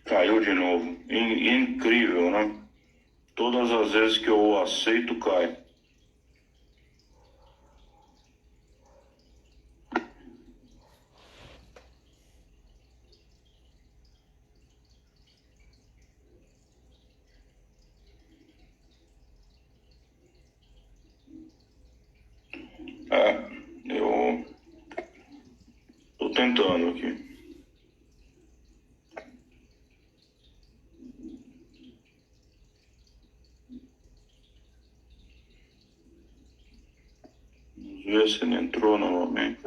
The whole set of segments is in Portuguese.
Caiu de novo. Incrível, né? Todas as vezes que eu aceito, cai. Eu tô tentando aqui. Vamos ver se ele entrou novamente.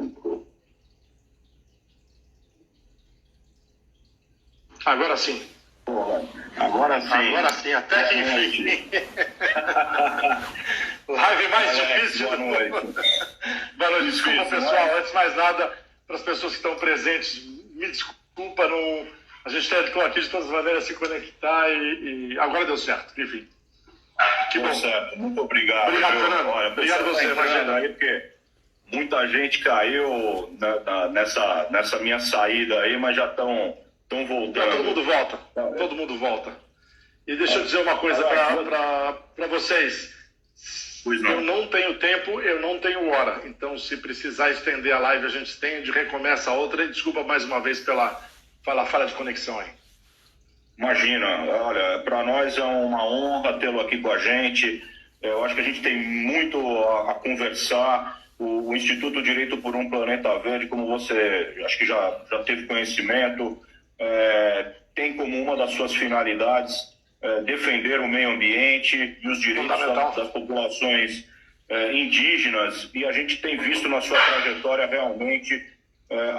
Agora sim. Agora sim. Agora sim, até que enfim. Live mais difícil. Boa noite. Boa noite. Desculpa, pessoal. Antes de mais nada, para as pessoas que estão presentes, me desculpa, a gente tentou aqui de todas as maneiras se conectar e agora deu certo. Enfim. Que bom. Certo. Muito obrigado. Obrigado, Fernando. Olha, obrigado você, imagina. Aí, porque muita gente caiu nessa minha saída aí, mas já estão voltando. Todo mundo volta. Todo mundo volta. E deixa eu dizer uma coisa para vocês. Eu não tenho tempo, eu não tenho hora. Então, se precisar estender a live, a gente estende, recomeça a outra. E desculpa mais uma vez pela falha de conexão aí. Imagina, olha, para nós é uma honra tê-lo aqui com a gente. Eu acho que a gente tem muito a conversar. O Instituto Direito por um Planeta Verde, como você acho que já teve conhecimento, tem como uma das suas finalidades defender o meio ambiente e os direitos das populações indígenas, e a gente tem visto na sua trajetória realmente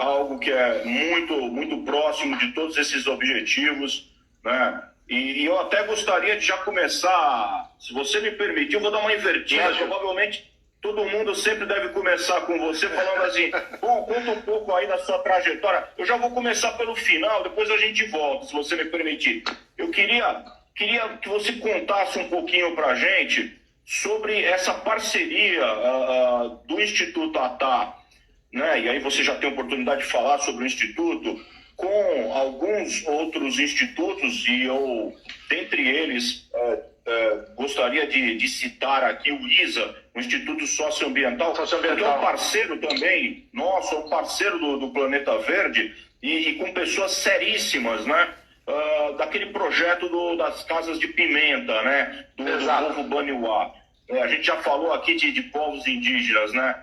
algo que é muito, muito próximo de todos esses objetivos, né? E eu até gostaria de já começar, se você me permitir, eu vou dar uma invertida. Provavelmente todo mundo sempre deve começar com você falando assim, bom, conta um pouco aí da sua trajetória. Eu já vou começar pelo final, depois a gente volta, se você me permitir. Eu queria que você contasse um pouquinho para a gente sobre essa parceria do Instituto ATA, né? E aí você já tem a oportunidade de falar sobre o Instituto, com alguns outros institutos, e eu, dentre eles, gostaria de citar aqui o ISA, o Instituto Socioambiental, que é um parceiro também nosso, é um parceiro do Planeta Verde, e com pessoas seríssimas, né? Daquele projeto das casas de pimenta, né? Do povo Baniuá. A gente já falou aqui de povos indígenas, né?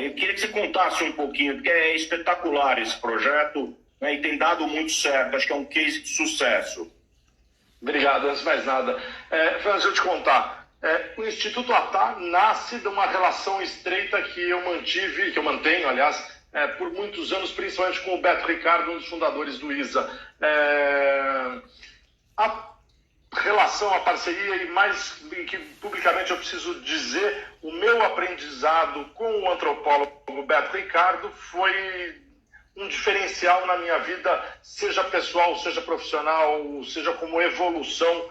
Eu queria que você contasse um pouquinho, porque é espetacular esse projeto, né? E tem dado muito certo, acho que é um case de sucesso. Obrigado, antes de mais nada. Fernando, deixa eu te contar. O Instituto ATA nasce de uma relação estreita que eu mantive, que eu mantenho, aliás, por muitos anos, principalmente com o Beto Ricardo, um dos fundadores do ISA. A relação, a parceria, e mais que publicamente eu preciso dizer, o meu aprendizado com o antropólogo Beto Ricardo foi um diferencial na minha vida, seja pessoal, seja profissional, seja como evolução,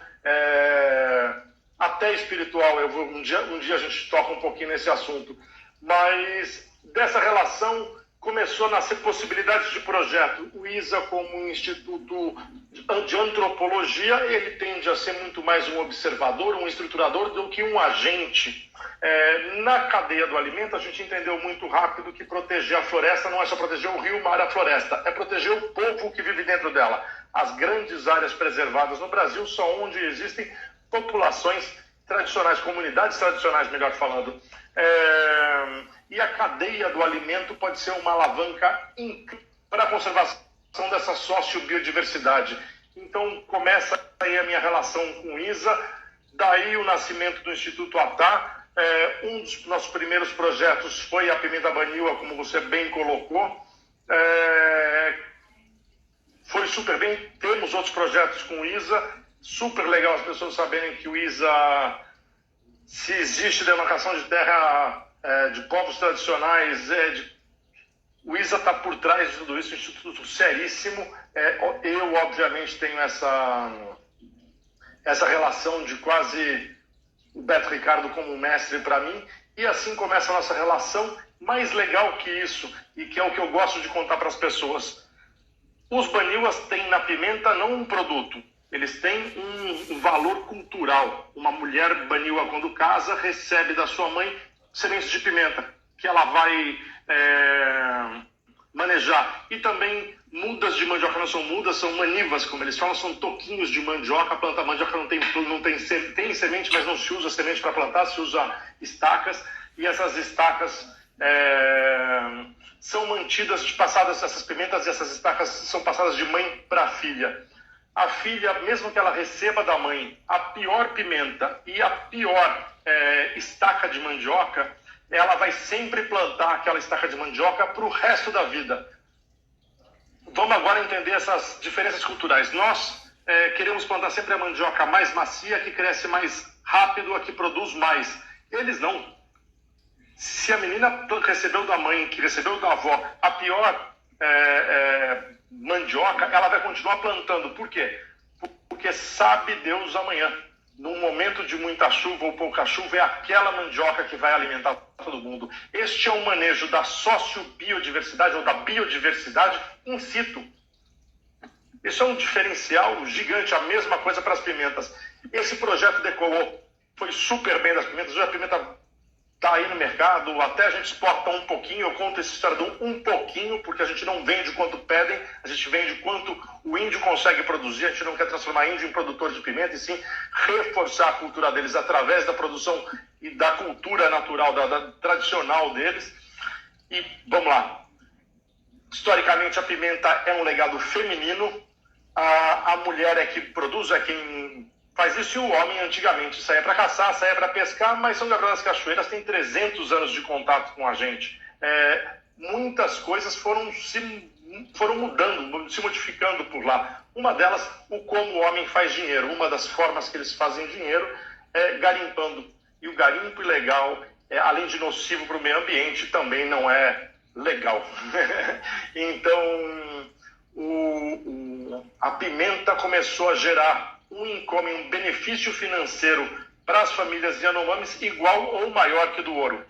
até espiritual. Um dia a gente toca um pouquinho nesse assunto, mas dessa relação começou a nascer possibilidades de projeto. O ISA, como um instituto de antropologia, ele tende a ser muito mais um observador, um estruturador, do que um agente. Na cadeia do alimento, a gente entendeu muito rápido que proteger a floresta não é só proteger o rio, o mar, a floresta, é proteger o povo que vive dentro dela. As grandes áreas preservadas no Brasil são onde existem populações tradicionais, comunidades tradicionais, melhor falando. E a cadeia do alimento pode ser uma alavanca para a conservação dessa sociobiodiversidade. Então começa aí a minha relação com o ISA, daí o nascimento do Instituto ATA. Um dos nossos primeiros projetos foi a Pimenta Baniuá, como você bem colocou. Foi super bem. Temos outros projetos com o ISA, super legal as pessoas saberem que o ISA, se existe demarcação de terra de povos tradicionais, o ISA está por trás de tudo isso, um instituto seríssimo. Eu, obviamente, tenho essa relação de quase o Beto Ricardo como um mestre para mim, e assim começa a nossa relação. Mais legal que isso, e que é o que eu gosto de contar para as pessoas, Os baniuas têm na pimenta não um produto, eles têm um valor cultural. Uma mulher baniua, quando casa, recebe da sua mãe sementes de pimenta, que ela vai manejar. E também mudas de mandioca, não são mudas, são manivas, como eles falam, são toquinhos de mandioca. A planta mandioca tem semente, mas não se usa semente para plantar, se usa estacas. E essas estacas são mantidas, passadas essas pimentas, e essas estacas são passadas de mãe para filha. A filha, mesmo que ela receba da mãe a pior pimenta e a pior estaca de mandioca, ela vai sempre plantar aquela estaca de mandioca para o resto da vida. Vamos agora entender essas diferenças culturais. Nós queremos plantar sempre a mandioca mais macia, que cresce mais rápido, a que produz mais. Eles não. Se a menina recebeu da mãe, que recebeu da avó, a pior mandioca, ela vai continuar plantando. Por quê? Porque sabe Deus amanhã. Num momento de muita chuva ou pouca chuva, é aquela mandioca que vai alimentar todo mundo. Este é o manejo da sociobiodiversidade ou da biodiversidade in situ. Isso é um diferencial gigante, a mesma coisa para as pimentas. Esse projeto decolou, foi super bem das pimentas. Hoje a pimenta está aí no mercado, até a gente exporta um pouquinho. Eu conto essa história do um pouquinho, porque a gente não vende quanto pedem, a gente vende quanto o índio consegue produzir. A gente não quer transformar índio em produtor de pimenta, e sim reforçar a cultura deles através da produção e da cultura natural, da tradicional deles. E vamos lá. Historicamente, a pimenta é um legado feminino. A mulher é que produz, é quem faz isso, e o homem antigamente saía para caçar, saía para pescar, mas São Gabriel das Cachoeiras tem 300 anos de contato com a gente. Muitas coisas foram mudando, se modificando por lá. Uma delas, o como o homem faz dinheiro. Uma das formas que eles fazem dinheiro é garimpando. E o garimpo ilegal, além de nocivo para o meio ambiente, também não é legal. Então, a pimenta começou a gerar um benefício financeiro para as famílias Yanomamis igual ou maior que do ouro.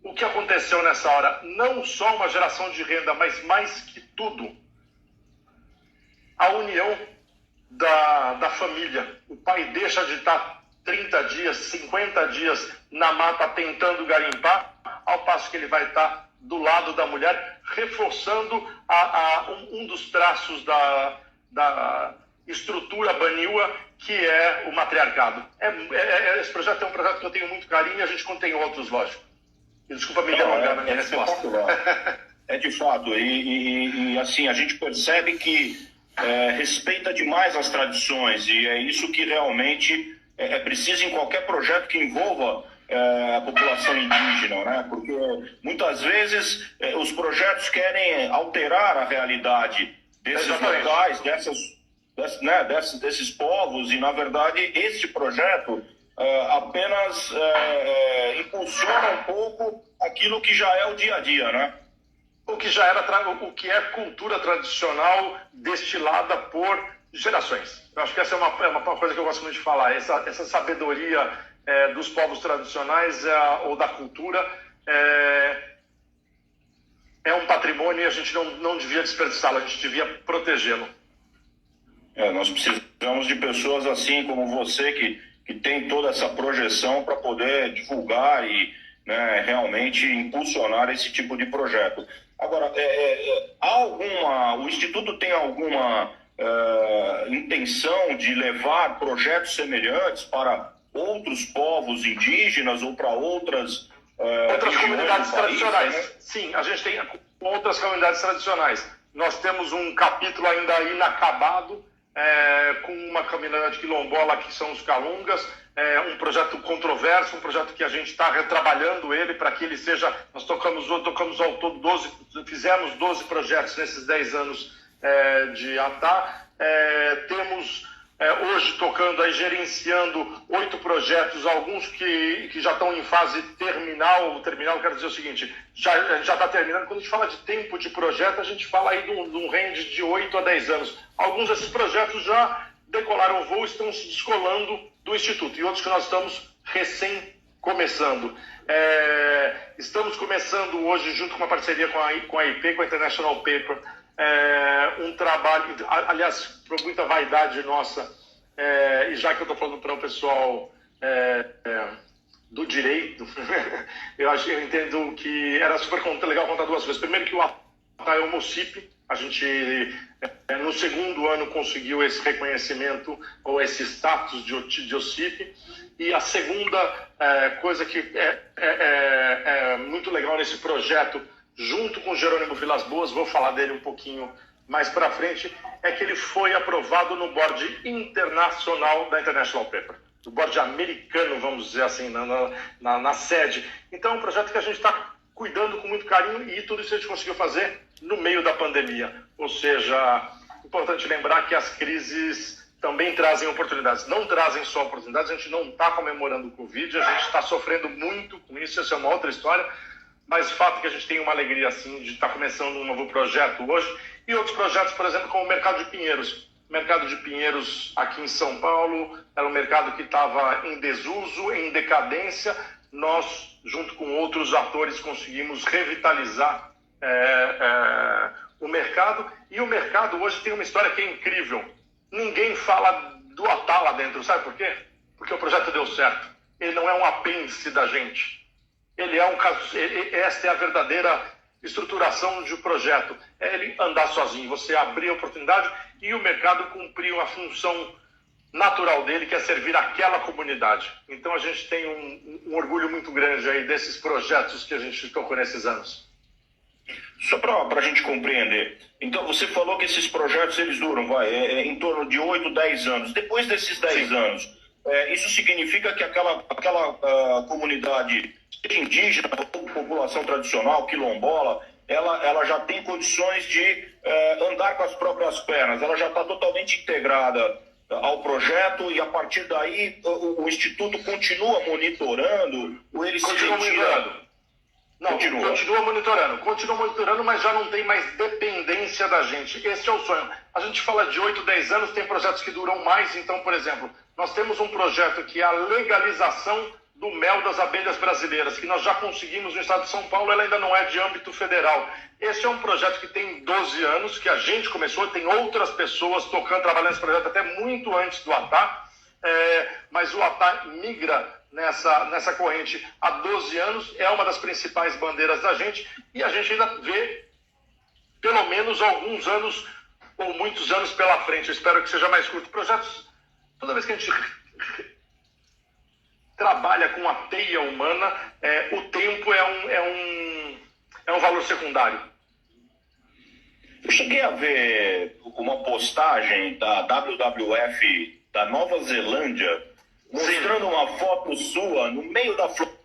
O que aconteceu nessa hora? Não só uma geração de renda, mas mais que tudo, a união da família. O pai deixa de estar 30 dias, 50 dias na mata tentando garimpar, ao passo que ele vai estar do lado da mulher, reforçando um dos traços da estrutura baniua, que é o matriarcado. Esse projeto é um projeto que eu tenho muito carinho, e a gente contém outros, lógico. E desculpa me delongar na minha resposta. De fato, e assim, a gente percebe que respeita demais as tradições, e é isso que realmente é preciso em qualquer projeto que envolva a população indígena, né? Porque muitas vezes os projetos querem alterar a realidade desses locais, desses povos, e na verdade esse projeto apenas impulsiona um pouco aquilo que já é o dia a dia, né? O que é cultura tradicional destilada por gerações. Eu acho que essa é uma coisa que eu gosto muito de falar. Essa sabedoria dos povos tradicionais ou da cultura é um patrimônio, e a gente não devia desperdiçá-lo, a gente devia protegê-lo. Nós precisamos de pessoas assim como você, que tem toda essa projeção para poder divulgar e realmente impulsionar esse tipo de projeto. Agora, o Instituto tem alguma intenção de levar projetos semelhantes para outros povos indígenas ou para outras comunidades tradicionais? Né? Sim, a gente tem outras comunidades tradicionais. Nós temos um capítulo ainda inacabado com uma comunidade quilombola, que são os Calungas, um projeto controverso, um projeto que a gente está retrabalhando ele para que ele seja... Nós tocamos ao todo fizemos 12 projetos nesses 10 anos de ATA. Temos hoje tocando, gerenciando 8 projetos, alguns que já estão em fase terminal. Terminal, quero dizer o seguinte, já está terminando. Quando a gente fala de tempo de projeto, a gente fala aí de um range de 8 a 10 anos. Alguns desses projetos já decolaram o voo, estão se descolando do Instituto, e outros que nós estamos recém começando. Estamos começando hoje, junto com uma parceria com a IP, com a International Paper, um trabalho, aliás, por muita vaidade nossa, e já que eu estou falando para o pessoal do direito, eu entendo que era super legal contar duas coisas. Primeiro que o ATA é o MOCIP, a gente no segundo ano conseguiu esse reconhecimento ou esse status de OCIP, e a segunda coisa que é muito legal nesse projeto, junto com o Jerônimo Vilas Boas, vou falar dele um pouquinho mais para frente, é que ele foi aprovado no board internacional da International Paper, do board americano, vamos dizer assim, na sede. Então é um projeto que a gente está cuidando com muito carinho, e tudo isso a gente conseguiu fazer no meio da pandemia. Ou seja, importante lembrar que as crises também trazem oportunidades. Não trazem só oportunidades, a gente não está comemorando o Covid, a gente está sofrendo muito com isso, essa é uma outra história, mas o fato é que a gente tem uma alegria assim de estar começando um novo projeto hoje, e outros projetos, por exemplo, como o Mercado de Pinheiros. O Mercado de Pinheiros aqui em São Paulo era um mercado que estava em desuso, em decadência. Nós, junto com outros atores, conseguimos revitalizar o mercado, e o mercado hoje tem uma história que é incrível. Ninguém fala do ATA lá dentro, sabe por quê? Porque o projeto deu certo. Ele não é um apêndice da gente. Ele é um caso. Esta é a verdadeira estruturação de um projeto. É ele andar sozinho, você abrir a oportunidade e o mercado cumprir a função natural dele, que é servir aquela comunidade. Então a gente tem um orgulho muito grande aí desses projetos que a gente tocou nesses anos. Só para a gente compreender, então você falou que esses projetos eles duram em torno de 8, 10 anos. Depois desses 10 Sim. anos, isso significa que aquela comunidade, seja indígena ou população tradicional, quilombola, ela já tem condições de andar com as próprias pernas, ela já está totalmente integrada ao projeto, e a partir daí o Instituto continua monitorando, ou ele se retira? Não, continua monitorando, mas já não tem mais dependência da gente. Esse é o sonho. A gente fala de 8, 10 anos, tem projetos que duram mais. Então, por exemplo, nós temos um projeto que é a legalização do mel das abelhas brasileiras, que nós já conseguimos no estado de São Paulo, ela ainda não é de âmbito federal. Esse é um projeto que tem 12 anos, que a gente começou, tem outras pessoas trabalhando nesse projeto até muito antes do ATA, mas o ATA migra nessa corrente há 12 anos, é uma das principais bandeiras da gente, e a gente ainda vê pelo menos alguns anos ou muitos anos pela frente. Eu espero que seja mais curto. Projetos, toda vez que a gente trabalha com a teia humana, o tempo é um valor secundário. Eu cheguei a ver uma postagem da WWF da Nova Zelândia, mostrando uma foto sua no meio da floresta.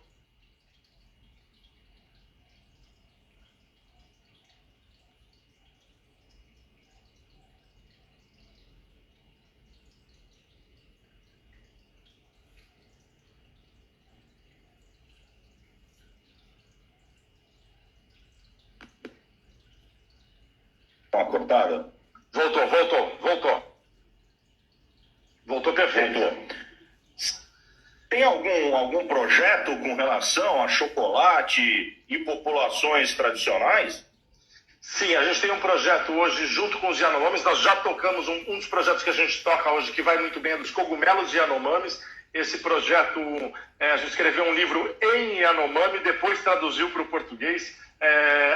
Uma cortada? Voltou perfeito. Voltou. Tem algum projeto com relação a chocolate e populações tradicionais? Sim, a gente tem um projeto hoje junto com os Yanomamis. Nós já tocamos um dos projetos que a gente toca hoje, que vai muito bem, é dos cogumelos Yanomamis. Esse projeto, a gente escreveu um livro em Yanomami, depois traduziu para o português.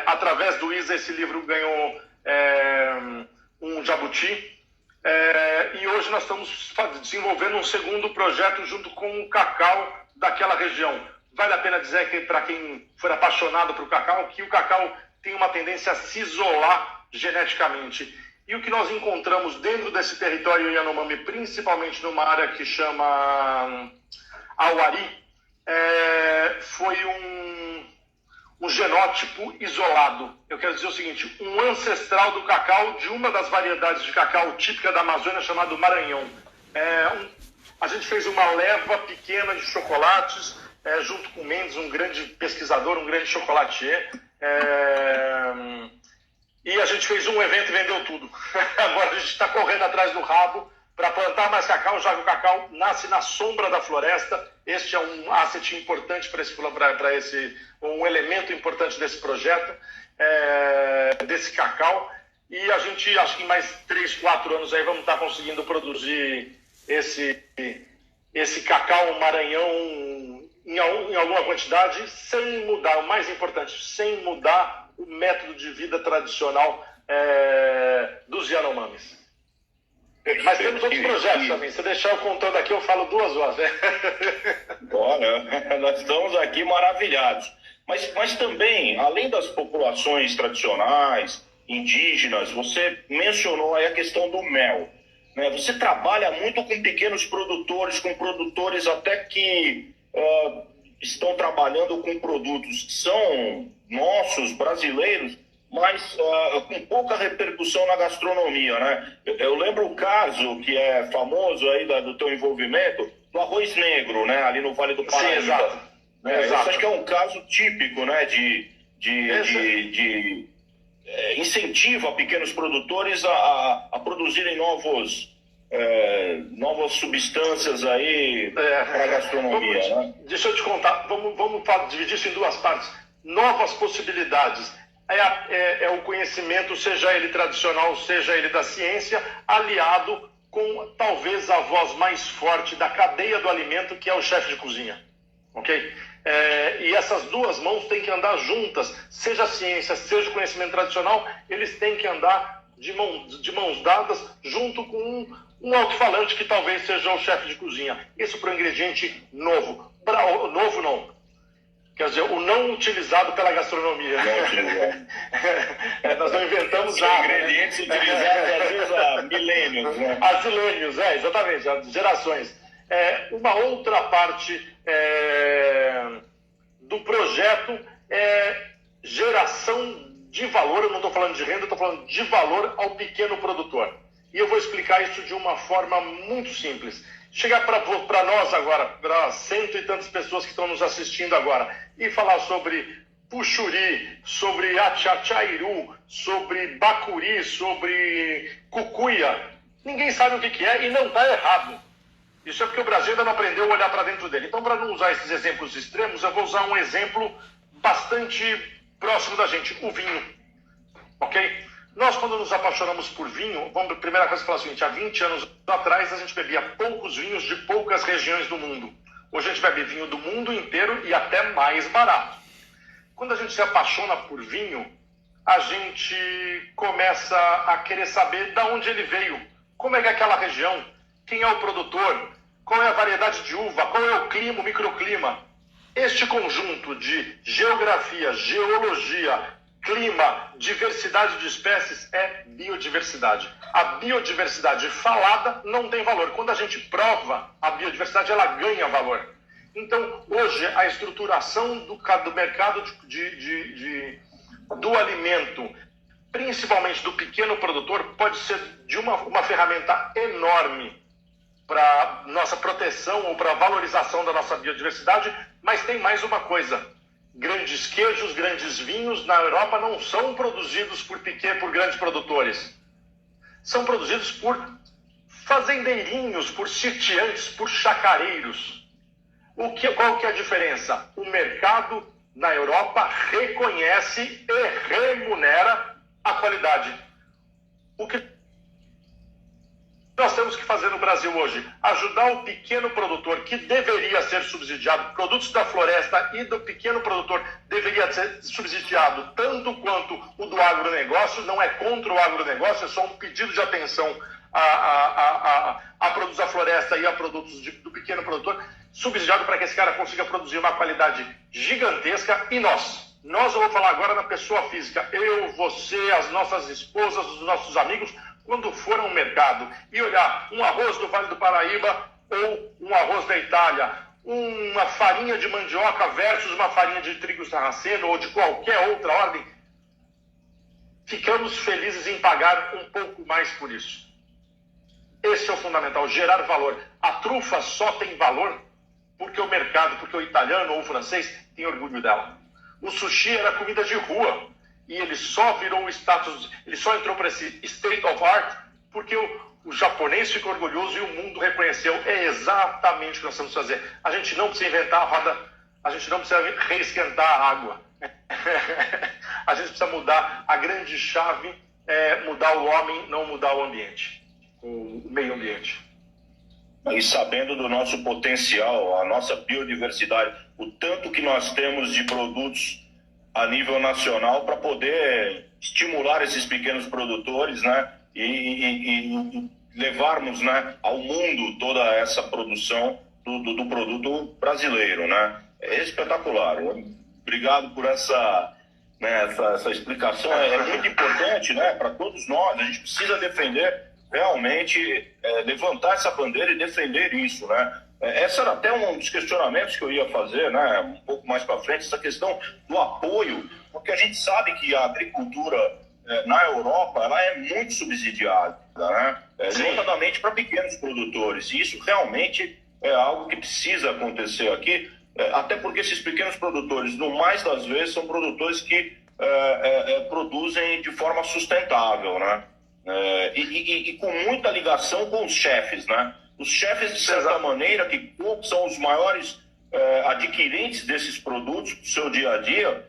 Através do ISA, esse livro ganhou um jabuti. E hoje nós estamos desenvolvendo um segundo projeto junto com o cacau daquela região. Vale a pena dizer que, para quem for apaixonado por cacau, que o cacau tem uma tendência a se isolar geneticamente. E o que nós encontramos dentro desse território Yanomami, principalmente numa área que chama Auari, foi um genótipo isolado. Eu quero dizer o seguinte, um ancestral do cacau, de uma das variedades de cacau típica da Amazônia, chamado Maranhão. A gente fez uma leva pequena de chocolates, junto com o Mendes, um grande pesquisador, um grande chocolatier, e a gente fez um evento e vendeu tudo. Agora a gente está correndo atrás do rabo para plantar mais cacau, já que o cacau nasce na sombra da floresta. Este é um asset importante para esse, um elemento importante desse projeto, desse cacau. e a gente, acho que em mais 3, 4 anos aí vamos estar conseguindo produzir esse cacau Maranhão em alguma quantidade, sem mudar, o mais importante, sem mudar o método de vida tradicional dos Yanomamis. Mas temos outros projetos também. Se deixar eu contando aqui, eu falo 2 horas. Né? Olha, nós estamos aqui maravilhados. Mas também, além das populações tradicionais, indígenas, você mencionou aí a questão do mel. Né? Você trabalha muito com pequenos produtores, com produtores até que estão trabalhando com produtos que são nossos, brasileiros, mas com pouca repercussão na gastronomia, né? Eu lembro o caso que é famoso aí do teu envolvimento, do arroz negro, né? Ali no Vale do Paraíba. Sim, exato. Né? Exato. Isso acho que é um caso típico, né? De incentivo a pequenos produtores a produzirem novas substâncias aí para a gastronomia. Né? Deixa eu te contar, vamos dividir isso em 2 partes. Novas possibilidades. É o conhecimento, seja ele tradicional, seja ele da ciência, aliado com talvez a voz mais forte da cadeia do alimento, que é o chefe de cozinha. Ok? E essas 2 mãos têm que andar juntas, seja a ciência, seja o conhecimento tradicional, eles têm que andar de mãos dadas junto com um alto-falante que talvez seja o chefe de cozinha. Isso para o ingrediente novo. Novo não. Quer dizer, o não utilizado pela gastronomia. Não utilizado. Nós não inventamos São nada. ingredientes utilizados às vezes há milênios. Né? Há milênios, exatamente, há gerações. Uma outra parte do projeto é geração de valor. Eu não estou falando de renda, eu estou falando de valor ao pequeno produtor. E eu vou explicar isso de uma forma muito simples. Chegar para nós agora, para 100 e tantas pessoas que estão nos assistindo agora, e falar sobre puxuri, sobre achachairu, sobre bacuri, sobre cucuia. Ninguém sabe o que é e não está errado. Isso é porque o Brasil ainda não aprendeu a olhar para dentro dele. Então, para não usar esses exemplos extremos, eu vou usar um exemplo bastante próximo da gente, o vinho. Ok? Nós, quando nos apaixonamos por vinho, a primeira coisa que falar é o seguinte: há 20 anos atrás a gente bebia poucos vinhos de poucas regiões do mundo. Hoje a gente bebe vinho do mundo inteiro e até mais barato. Quando a gente se apaixona por vinho, a gente começa a querer saber de onde ele veio, como é que é aquela região, quem é o produtor, qual é a variedade de uva, qual é o clima, o microclima. Este conjunto de geografia, geologia, clima, diversidade de espécies é biodiversidade. A biodiversidade falada não tem valor. Quando a gente prova a biodiversidade, ela ganha valor. Então, hoje, a estruturação do mercado do alimento, principalmente do pequeno produtor, pode ser de uma ferramenta enorme para nossa proteção ou para valorização da nossa biodiversidade, mas tem mais uma coisa. Grandes queijos, grandes vinhos na Europa não são produzidos por grandes produtores. São produzidos por fazendeirinhos, por sitiantes, por chacareiros. Qual que é a diferença? O mercado na Europa reconhece e remunera a qualidade. O que nós temos que fazer no Brasil hoje? Ajudar o pequeno produtor, que deveria ser subsidiado. Produtos da floresta e do pequeno produtor deveria ser subsidiado tanto quanto o do agronegócio. Não é contra o agronegócio, é só um pedido de atenção a produtos da floresta e a produtos do pequeno produtor, subsidiado para que esse cara consiga produzir uma qualidade gigantesca. E nós, eu vou falar agora na pessoa física, eu, você, as nossas esposas, os nossos amigos, quando for ao mercado e olhar um arroz do Vale do Paraíba ou um arroz da Itália, uma farinha de mandioca versus uma farinha de trigo sarraceno ou de qualquer outra ordem, ficamos felizes em pagar um pouco mais por isso. Esse é o fundamental, gerar valor. A trufa só tem valor porque o mercado, porque o italiano ou o francês tem orgulho dela. O sushi era comida de rua. E ele só virou o status, ele só entrou para esse state of art porque o japonês ficou orgulhoso e o mundo reconheceu. É exatamente o que nós temos que fazer. A gente não precisa inventar a roda, a gente não precisa reesquentar a água. A gente precisa mudar a grande chave mudar o homem, não mudar o ambiente, o meio ambiente. E sabendo do nosso potencial, a nossa biodiversidade, o tanto que nós temos de produtos a nível nacional para poder estimular esses pequenos produtores, né, e levarmos, né, ao mundo toda essa produção do produto brasileiro, né? É espetacular. Obrigado por essa explicação. É muito importante, né, para todos nós. A gente precisa defender realmente, levantar essa bandeira e defender isso, né? Essa era até um dos questionamentos que eu ia fazer, né, um pouco mais para frente, essa questão do apoio, porque a gente sabe que a agricultura na Europa ela é muito subsidiada, né? Notadamente para pequenos produtores, e isso realmente é algo que precisa acontecer aqui, até porque esses pequenos produtores, no mais das vezes, são produtores que produzem de forma sustentável, né? E com muita ligação com os chefes, né? Os chefes, de certa maneira, que são os maiores adquirentes desses produtos do seu dia a dia,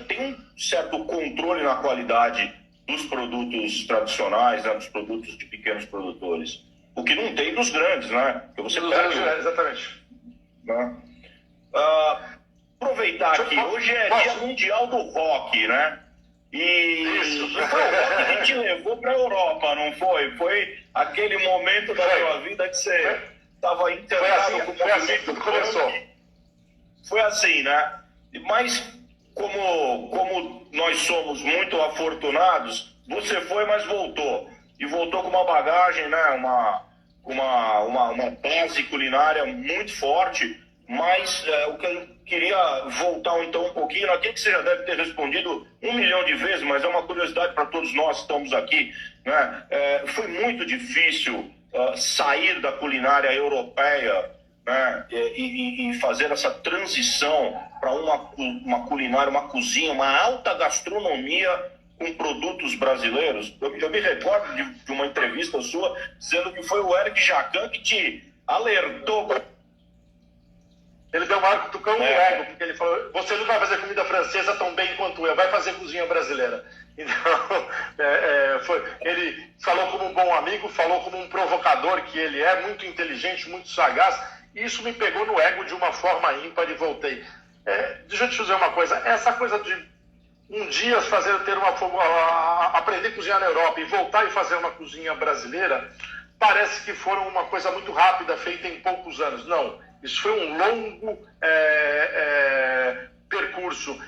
têm um certo controle na qualidade dos produtos tradicionais, né? Dos produtos de pequenos produtores. O que não tem dos grandes, né? Que você perde, exatamente. Né? Aproveitar que hoje é Dia Mundial do Rock, né? E foi o rock que te levou para a Europa, não foi? Foi aquele momento da sua vida que você estava internado com o movimento punk. Foi assim, né? Mas como nós somos muito afortunados, você foi, mas voltou. E voltou com uma bagagem, né? Uma base culinária muito forte. Mas o que eu queria voltar então um pouquinho naquilo que você já deve ter respondido 1 milhão de vezes, mas é uma curiosidade para todos nós que estamos aqui, né? Foi muito difícil sair da culinária europeia, né? E fazer essa transição para uma culinária, uma cozinha, uma alta gastronomia com produtos brasileiros. Eu me recordo de uma entrevista sua dizendo que foi o Eric Jacan que te alertou. Ele deu uma cutucão no ego, porque ele falou: você não vai fazer comida francesa tão bem quanto eu, vai fazer cozinha brasileira. Então, ele falou como um bom amigo, falou como um provocador que ele é, muito inteligente, muito sagaz, e isso me pegou no ego de uma forma ímpar e voltei. Deixa eu te dizer uma coisa, essa coisa de um dia aprender a cozinhar na Europa e voltar e fazer uma cozinha brasileira, parece que foram uma coisa muito rápida, feita em poucos anos. Não. Isso foi um longo percurso.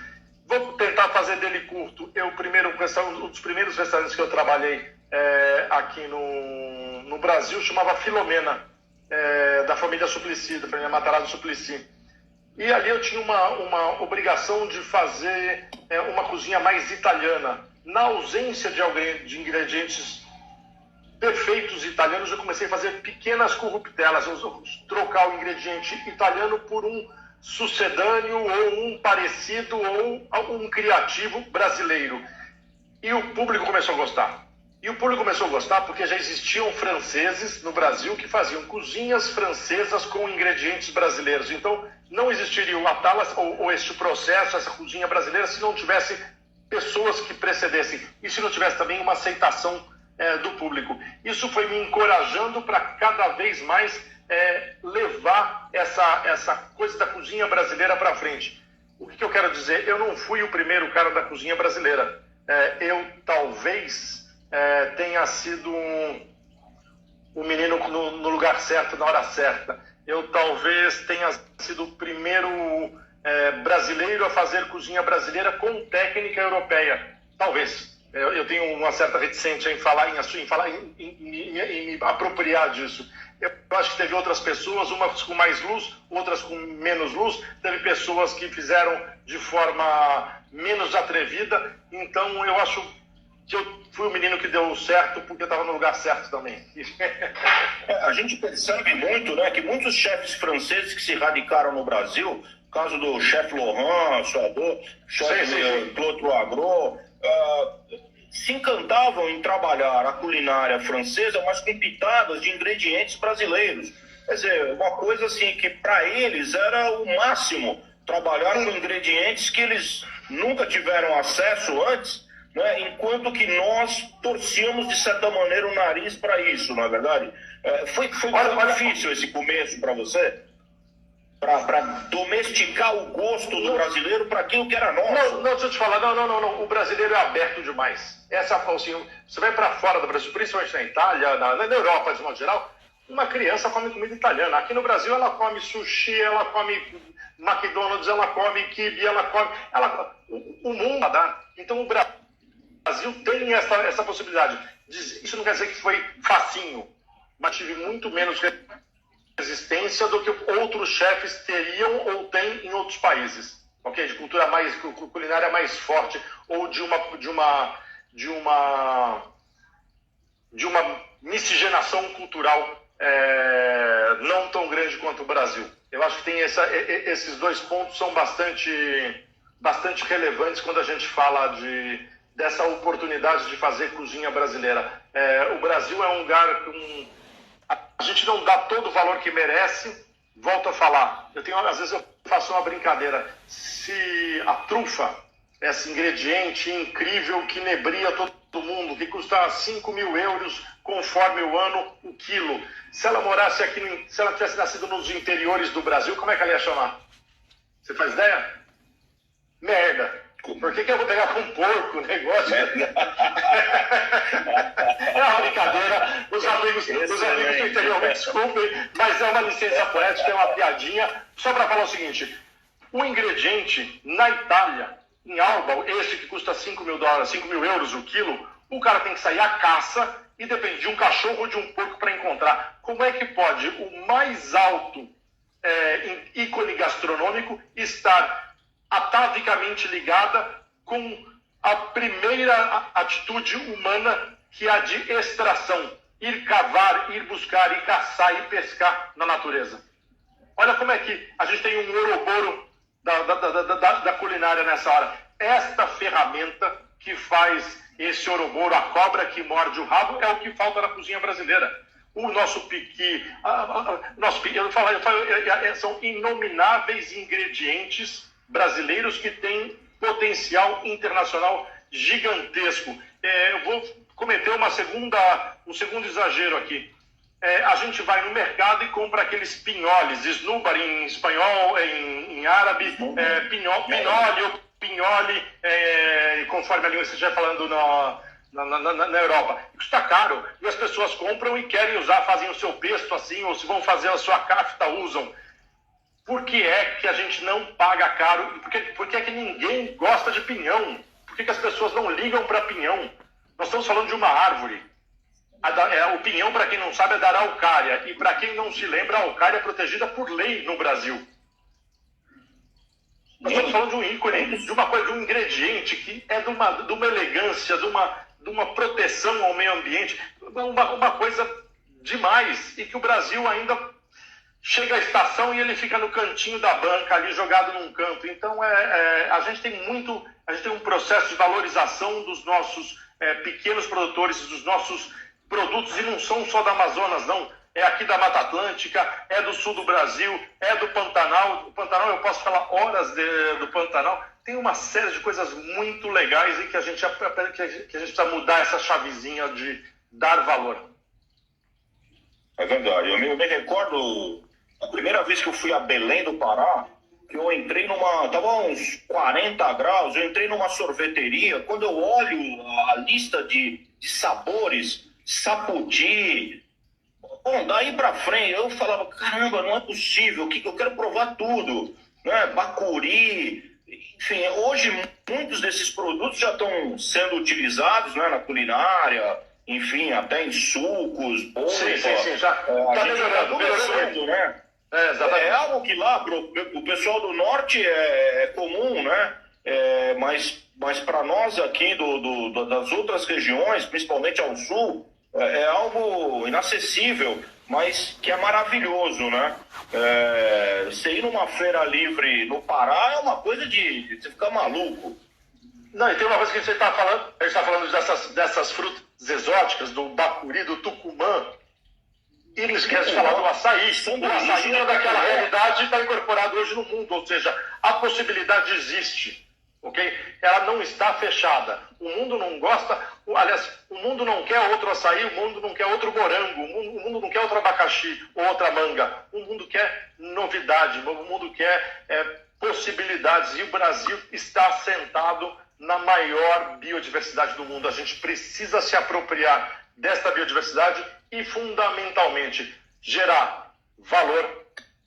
Vou tentar fazer dele curto. Um dos primeiros restaurantes que eu trabalhei aqui no Brasil chamava Filomena, da família Suplicy, da família Matarazzo Suplicy. E ali eu tinha uma obrigação de fazer uma cozinha mais italiana. Na ausência de ingredientes perfeitos italianos, eu comecei a fazer pequenas corruptelas, trocar o ingrediente italiano por um sucedâneo, ou um parecido, ou um criativo brasileiro. E o público começou a gostar. E o público começou a gostar porque já existiam franceses no Brasil que faziam cozinhas francesas com ingredientes brasileiros. Então, não existiria o Atalas ou este processo, essa cozinha brasileira, se não tivesse pessoas que precedessem. E se não tivesse também uma aceitação do público. Isso foi me encorajando para cada vez mais levar essa coisa da cozinha brasileira para frente. O que eu quero dizer? Eu não fui o primeiro cara da cozinha brasileira. Eu talvez tenha sido um menino no lugar certo, na hora certa. Eu talvez tenha sido o primeiro brasileiro a fazer cozinha brasileira com técnica europeia. Talvez. Eu tenho uma certa reticência em me apropriar disso. Eu acho que teve outras pessoas, umas com mais luz, outras com menos luz. Teve pessoas que fizeram de forma menos atrevida. Então, eu acho que eu fui o menino que deu certo porque eu estava no lugar certo também. A gente percebe muito, né, que muitos chefes franceses que se radicaram no Brasil, no caso do chefe Laurent, chefe Claude Poivrot, se encantavam em trabalhar a culinária francesa, mas com pitadas de ingredientes brasileiros. Quer dizer, uma coisa assim que para eles era o máximo, trabalhar com ingredientes que eles nunca tiveram acesso antes, né? Enquanto que nós torcíamos, de certa maneira, o nariz para isso, não é verdade? Foi difícil esse começo para você? Para domesticar o gosto do brasileiro para aquilo que era nosso? Não, deixa eu te falar, não. O brasileiro é aberto demais. Assim, você vai para fora do Brasil, principalmente na Itália, na Europa, de modo geral, uma criança come comida italiana. Aqui no Brasil ela come sushi, ela come McDonald's, ela come quibe, o mundo dá. Então o Brasil tem essa possibilidade. Isso não quer dizer que foi facinho, mas tive muito menos resistência do que outros chefes teriam ou têm em outros países, ok? De cultura culinária mais forte, ou de uma miscigenação cultural não tão grande quanto o Brasil. Eu acho que tem esses dois pontos são bastante relevantes quando a gente fala dessa oportunidade de fazer cozinha brasileira. O Brasil é um lugar com... A gente não dá todo o valor que merece. Volto a falar, às vezes eu faço uma brincadeira. Se a trufa, esse ingrediente incrível que nebria todo mundo, que custa 5 mil euros conforme o ano o quilo, se ela morasse aqui, se ela tivesse nascido nos interiores do Brasil, como é que ela ia chamar? Você faz ideia? Merda. Por que eu vou pegar com porco o negócio? É uma brincadeira. Os amigos do interior me desculpem, mas é uma licença poética, é uma piadinha. Só para falar o seguinte: o ingrediente na Itália, em Alba, esse que custa 5 mil euros o quilo, o cara tem que sair à caça e depende de um cachorro ou de um porco para encontrar. Como é que pode o mais alto ícone gastronômico estar atavicamente ligada com a primeira atitude humana, que é a de extração? Ir cavar, ir buscar, ir caçar, ir pescar na natureza. Olha como é que a gente tem um ouroboro da culinária nessa hora. Esta ferramenta que faz esse ouroboro, a cobra que morde o rabo, é o que falta na cozinha brasileira. O nosso piqui, são inomináveis ingredientes brasileiros que têm potencial internacional gigantesco. Eu vou cometer um segundo exagero aqui. A gente vai no mercado e compra aqueles pinholes, snúbar em espanhol, em árabe, pinole ou pinhole, conforme a língua que você estiver falando na Europa. Isso está caro e as pessoas compram e querem usar, fazem o seu pesto assim, ou se vão fazer a sua kafta, usam. Por que é que a gente não paga caro? Por que é que ninguém gosta de pinhão? Por que as pessoas não ligam para pinhão? Nós estamos falando de uma árvore. O pinhão, para quem não sabe, é da araucária. E para quem não se lembra, a araucária é protegida por lei no Brasil. Nós estamos falando de um ícone, de uma coisa, de um ingrediente que é de uma elegância, de uma proteção ao meio ambiente, uma coisa demais. E que o Brasil ainda chega à estação e ele fica no cantinho da banca, ali jogado num canto. Então, a gente tem um processo de valorização dos nossos pequenos produtores, dos nossos produtos, e não são só da Amazonas, não. É aqui da Mata Atlântica, é do sul do Brasil, é do Pantanal. O Pantanal, eu posso falar horas do Pantanal. Tem uma série de coisas muito legais e que a gente precisa mudar essa chavezinha de dar valor. É verdade. Eu me recordo a primeira vez que eu fui a Belém do Pará, que eu entrei tava uns 40 graus, eu entrei numa sorveteria. Quando eu olho a lista de sabores, sapoti, bom, daí pra frente eu falava, caramba, não é possível, que eu quero provar tudo, né? Bacuri, enfim, hoje muitos desses produtos já estão sendo utilizados, né, na culinária, enfim, até em sucos, polpa. Sim, já tá melhorando, né? É algo que lá o pessoal do norte é comum, né? Mas para nós aqui das outras regiões, principalmente ao sul, é algo inacessível, mas que é maravilhoso, né? Você ir numa feira livre no Pará é uma coisa de você ficar maluco. Não, e tem uma coisa que a gente está falando dessas frutas exóticas, do bacuri, do tucumã, e não esquece de falar do açaí. O açaí é daquela realidade e está incorporado hoje no mundo, ou seja, a possibilidade existe. ok? Ela não está fechada. O mundo não gosta, aliás, o mundo não quer outro açaí, o mundo não quer outro morango, o mundo não quer outro abacaxi ou outra manga. O mundo quer novidade, o mundo quer possibilidades. E o Brasil está sentado na maior biodiversidade do mundo. A gente precisa se apropriar desta biodiversidade e, fundamentalmente, gerar valor,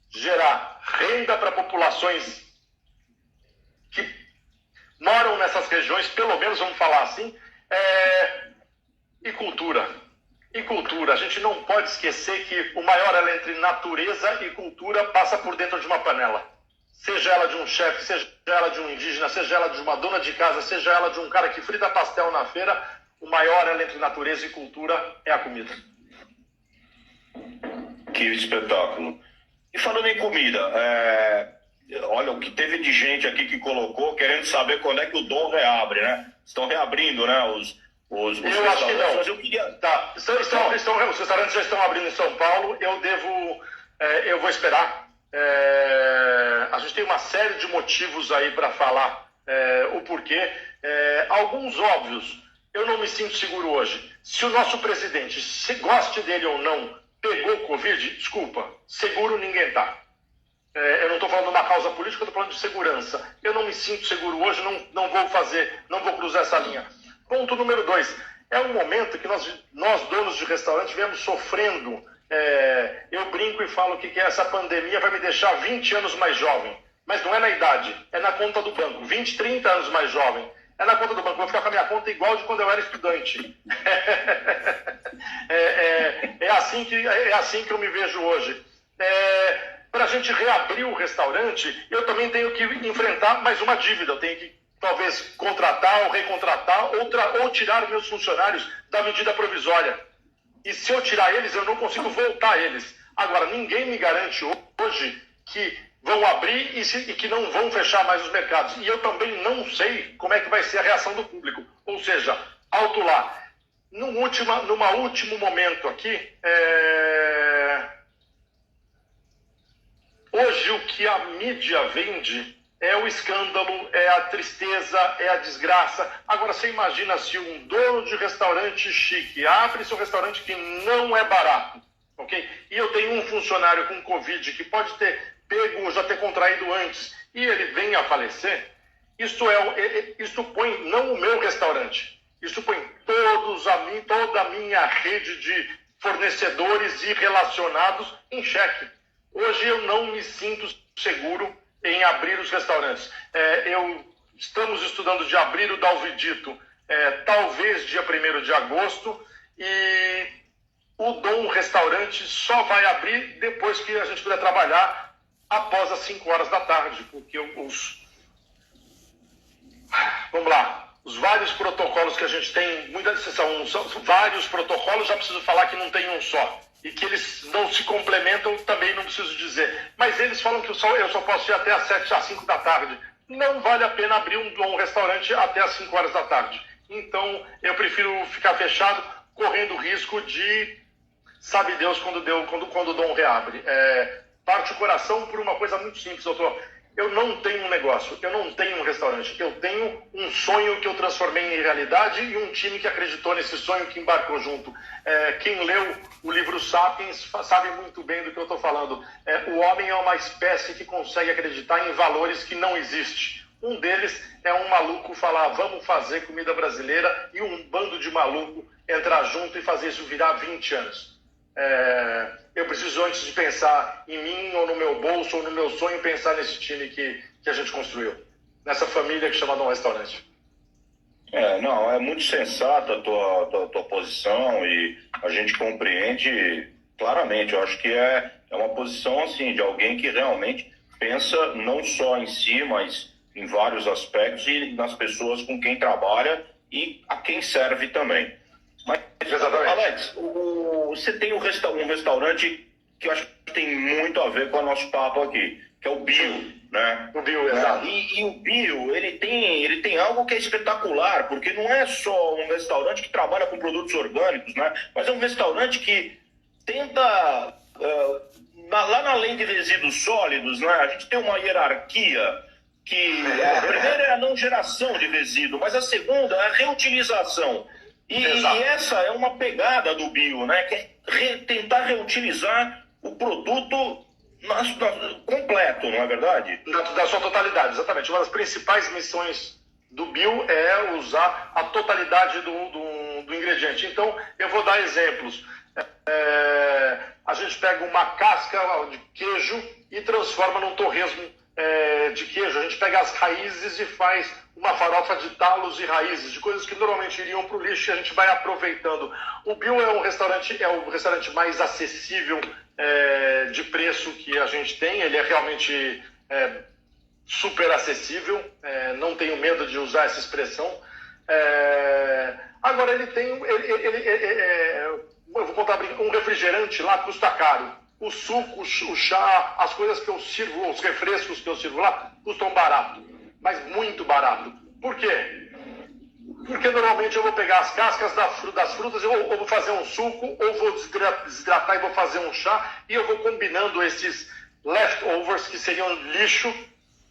gerar renda para populações que moram nessas regiões, pelo menos vamos falar assim, e cultura. E cultura. A gente não pode esquecer que o maior elo entre natureza e cultura passa por dentro de uma panela. Seja ela de um chefe, seja ela de um indígena, seja ela de uma dona de casa, seja ela de um cara que frita pastel na feira, o maior elo entre natureza e cultura é a comida. Que espetáculo. E falando em comida, olha, o que teve de gente aqui que colocou, querendo saber quando é que o Dom reabre, né? Estão reabrindo, né? Os eu acho que não. Mas eu queria... Tá. Os restaurantes já estão abrindo em São Paulo. Eu vou esperar. A gente tem uma série de motivos aí para falar o porquê. Alguns óbvios. Eu não me sinto seguro hoje. Se o nosso presidente, se goste dele ou não, pegou Covid, desculpa, seguro ninguém está. Eu não estou falando de uma causa política, eu estou falando de segurança. Eu não me sinto seguro hoje, não vou cruzar essa linha. Ponto número 2. É um momento que nós donos de restaurante, viemos sofrendo. Eu brinco e falo que essa pandemia vai me deixar 20 anos mais jovem. Mas não é na idade, é na conta do banco. 20, 30 anos mais jovem. É na conta do banco. Vou ficar com a minha conta igual de quando eu era estudante. É assim que eu me vejo hoje. Para a gente reabrir o restaurante, eu também tenho que enfrentar mais uma dívida. Eu tenho que, talvez, contratar ou recontratar ou tirar meus funcionários da medida provisória. E se eu tirar eles, eu não consigo voltar eles. Agora, ninguém me garante hoje que vão abrir e que não vão fechar mais os mercados. E eu também não sei como é que vai ser a reação do público. Ou seja, alto lá. Num último momento aqui, hoje o que a mídia vende é o escândalo, é a tristeza, é a desgraça. Agora, você imagina se um dono de restaurante chique abre seu restaurante que não é barato, ok? E eu tenho um funcionário com Covid que pode ter pego ou já ter contraído antes e ele vem a falecer. Isso põe não o meu restaurante, isso põe toda a minha rede de fornecedores e relacionados em xeque. Hoje eu não me sinto seguro em abrir os restaurantes. Estamos estudando de abrir o Dalvidito, talvez dia 1º de agosto, e o Dom Restaurante só vai abrir depois que a gente puder trabalhar após as 5 horas da tarde, porque vamos lá, os vários protocolos que a gente tem, são vários protocolos, já preciso falar que não tem um só. E que eles não se complementam, também não preciso dizer. Mas eles falam que eu só posso ir até às 5 da tarde. Não vale a pena abrir um restaurante até às 5 horas da tarde. Então, eu prefiro ficar fechado, correndo risco de, sabe Deus, quando o Dom reabre. Parte o coração por uma coisa muito simples, doutor. Eu não tenho um negócio, eu não tenho um restaurante. Eu tenho um sonho que eu transformei em realidade e um time que acreditou nesse sonho, que embarcou junto. Quem leu o livro Sapiens sabe muito bem do que eu estou falando. O homem é uma espécie que consegue acreditar em valores que não existem. Um deles é um maluco falar, vamos fazer comida brasileira, e um bando de maluco entrar junto e fazer isso virar 20 anos. Eu preciso, antes de pensar em mim, ou no meu bolso, ou no meu sonho, pensar nesse time que a gente construiu. Nessa família que chama Dom Restaurante. Não, é muito sensata a tua posição e a gente compreende claramente. Eu acho que é uma posição assim, de alguém que realmente pensa não só em si, mas em vários aspectos e nas pessoas com quem trabalha e a quem serve também. Mas, exatamente. Alex, você tem um restaurante que eu acho que tem muito a ver com o nosso papo aqui, que é o Bio, né? O Bio, exato. E o Bio, ele tem algo que é espetacular, porque não é só um restaurante que trabalha com produtos orgânicos, né? Mas é um restaurante que tenta, lá na lei de resíduos sólidos, né? A gente tem uma hierarquia que a primeira é a não geração de resíduo, mas a segunda é a reutilização. E essa é uma pegada do bio, né? Que é tentar reutilizar o produto completo, não é verdade? Da sua totalidade, exatamente. Uma das principais missões do bio é usar a totalidade do ingrediente. Então, eu vou dar exemplos. A gente pega uma casca de queijo e transforma num torresmo de queijo. A gente pega as raízes e faz uma farofa de talos e raízes, de coisas que normalmente iriam para o lixo, e a gente vai aproveitando. O bio é o restaurante mais acessível de preço que a gente tem. Ele é realmente super acessível, não tenho medo de usar essa expressão. Agora, ele tem... eu vou contar um refrigerante lá custa caro. O suco, o chá, as coisas que eu sirvo, os refrescos que eu sirvo lá, custam barato, mas muito barato. Por quê? Porque normalmente eu vou pegar as cascas das frutas, ou vou fazer um suco, ou vou desidratar e vou fazer um chá, e eu vou combinando esses leftovers, que seriam lixo,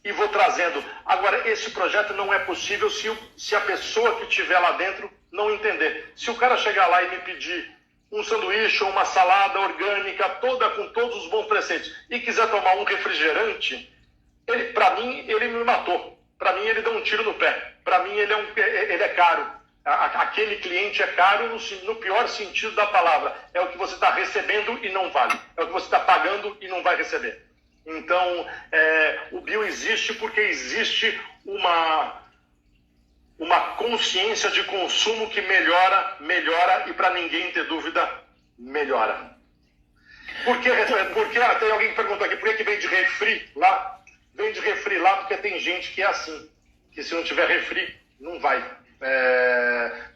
e vou trazendo. Agora, esse projeto não é possível se a pessoa que estiver lá dentro não entender. Se o cara chegar lá e me pedir um sanduíche ou uma salada orgânica, toda com todos os bons preceitos, e quiser tomar um refrigerante, para mim, ele me matou. Para mim, ele deu um tiro no pé. Para mim, ele é caro. Aquele cliente é caro no pior sentido da palavra. É o que você está recebendo e não vale. É o que você está pagando e não vai receber. Então, o bio existe porque existe uma consciência de consumo que melhora, e para ninguém ter dúvida, melhora. Porque tem alguém que perguntou aqui, por que vende refri lá? Vende refri lá porque tem gente que é assim, que se não tiver refri, não vai.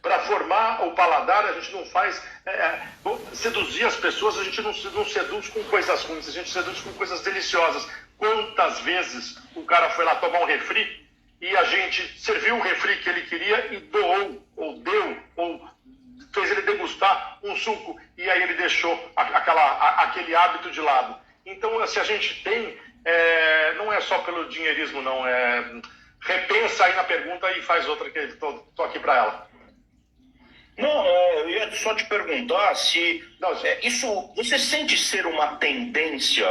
Para formar o paladar, a gente não faz... seduzir as pessoas, a gente não seduz com coisas ruins, a gente seduz com coisas deliciosas. Quantas vezes o cara foi lá tomar um refri e a gente serviu o refri que ele queria e doou, ou deu, ou fez ele degustar um suco, e aí ele deixou aquele hábito de lado. Então, se a gente tem, não é só pelo dinheirismo, não. Repensa aí na pergunta e faz outra, que estou aqui para ela. Não, eu ia só te perguntar se isso você sente ser uma tendência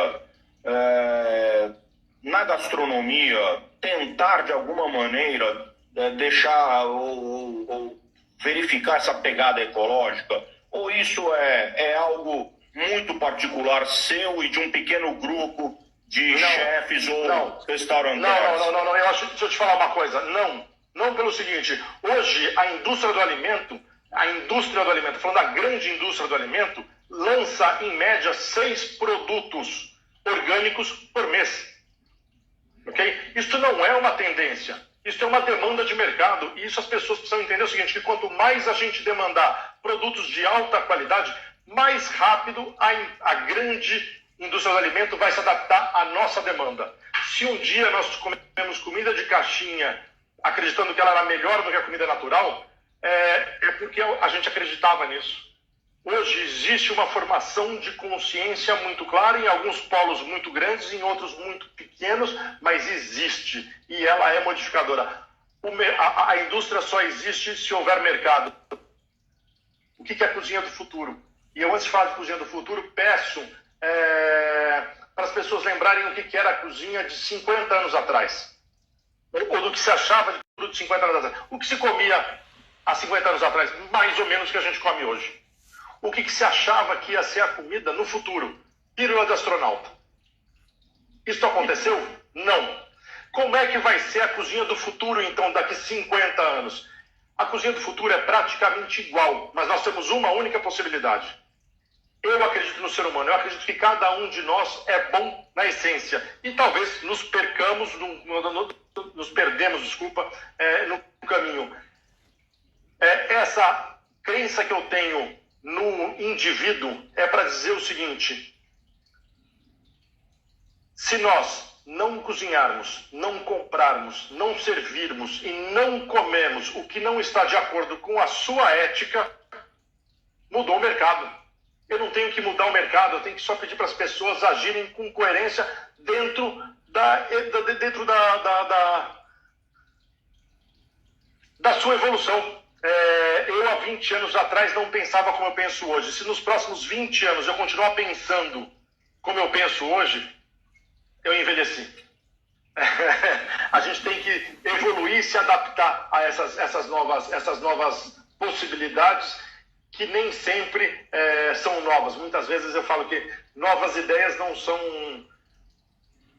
na gastronomia, tentar de alguma maneira deixar ou verificar essa pegada ecológica, ou isso é algo muito particular seu e de um pequeno grupo de chefes ou restaurantes? Não, deixa eu te falar uma coisa. Não pelo seguinte: hoje a indústria do alimento, falando da grande indústria do alimento, lança em média 6 produtos orgânicos por mês. Ok? Isso não é uma tendência, isso é uma demanda de mercado, e isso as pessoas precisam entender o seguinte: que quanto mais a gente demandar produtos de alta qualidade, mais rápido a grande indústria do alimento vai se adaptar à nossa demanda. Se um dia nós comemos comida de caixinha acreditando que ela era melhor do que a comida natural, é porque a gente acreditava nisso. Hoje existe uma formação de consciência muito clara, em alguns polos muito grandes, em outros muito pequenos, mas existe, e ela é modificadora. A indústria só existe se houver mercado. O que é a cozinha do futuro? E eu, antes de falar de cozinha do futuro, peço para as pessoas lembrarem o que era a cozinha de 50 anos atrás, ou do que se achava de tudo de 50 anos atrás. O que se comia há 50 anos atrás, mais ou menos o que a gente come hoje. O que se achava que ia ser a comida no futuro? Pílula de astronauta. Isso aconteceu? Não. Como é que vai ser a cozinha do futuro, então, daqui 50 anos? A cozinha do futuro é praticamente igual, mas nós temos uma única possibilidade. Eu acredito no ser humano, eu acredito que cada um de nós é bom na essência. E talvez nos perdemos, no caminho. Essa crença que eu tenho no indivíduo é para dizer o seguinte: se nós não cozinharmos, não comprarmos, não servirmos e não comemos o que não está de acordo com a sua ética, mudou o mercado. Eu não tenho que mudar o mercado, eu tenho que só pedir para as pessoas agirem com coerência dentro dentro da sua evolução. Eu, há 20 anos atrás, não pensava como eu penso hoje. Se nos próximos 20 anos eu continuar pensando como eu penso hoje, eu envelheci. A gente tem que evoluir e se adaptar a essas novas possibilidades, que nem sempre são novas. Muitas vezes eu falo que novas ideias não são...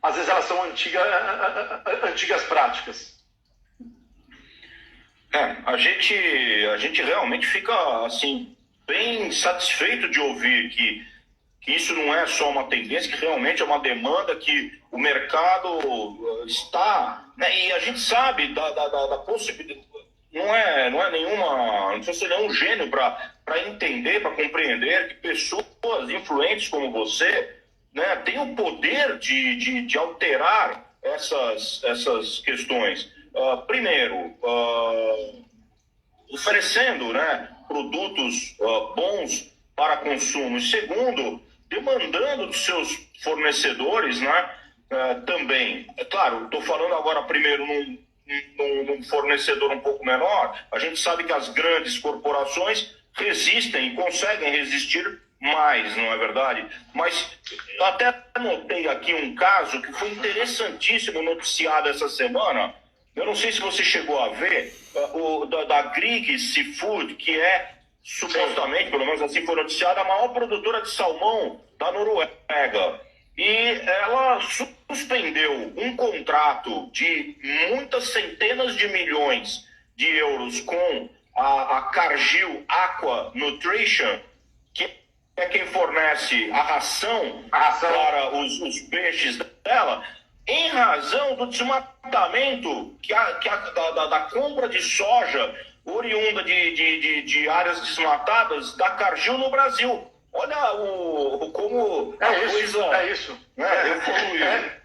Às vezes elas são antigas práticas. A gente realmente fica assim, bem satisfeito de ouvir que isso não é só uma tendência, que realmente é uma demanda, que o mercado está... Né, e a gente sabe da possibilidade... Não precisa ser nenhum gênio para entender, para compreender que pessoas influentes como você, né, têm o poder de alterar essas questões. Primeiro, oferecendo, né, produtos bons para consumo. E segundo, demandando dos seus fornecedores, né, também. É claro, estou falando agora primeiro num fornecedor um pouco menor. A gente sabe que as grandes corporações resistem e conseguem resistir mais, não é verdade? Mas até anotei aqui um caso que foi interessantíssimo, noticiado essa semana. Eu não sei se você chegou a ver, da Grieg Seafood, que é supostamente, pelo menos assim foi noticiada, a maior produtora de salmão da Noruega. E ela suspendeu um contrato de muitas centenas de milhões de euros com a Cargill Aqua Nutrition, que é quem fornece a ração para os peixes dela, em razão do desmatamento da compra de soja oriunda de áreas desmatadas da Cargill no Brasil. Olha como É isso. Evoluiu. Deixa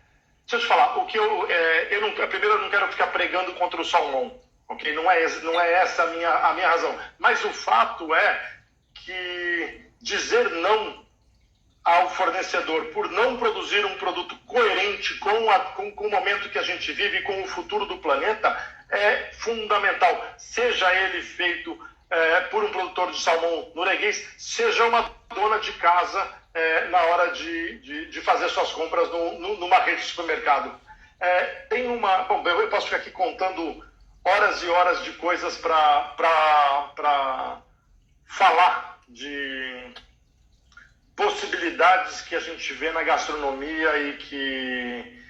eu te falar, primeiro eu não quero ficar pregando contra o salmão, ok? Não é essa a minha razão. Mas o fato é que dizer não ao fornecedor por não produzir um produto coerente com o momento que a gente vive e com o futuro do planeta é fundamental. Seja ele feito por um produtor de salmão norueguês, seja uma dona de casa na hora de fazer suas compras numa rede de supermercado. Bom, eu posso ficar aqui contando horas e horas de coisas para falar de possibilidades que a gente vê na gastronomia e que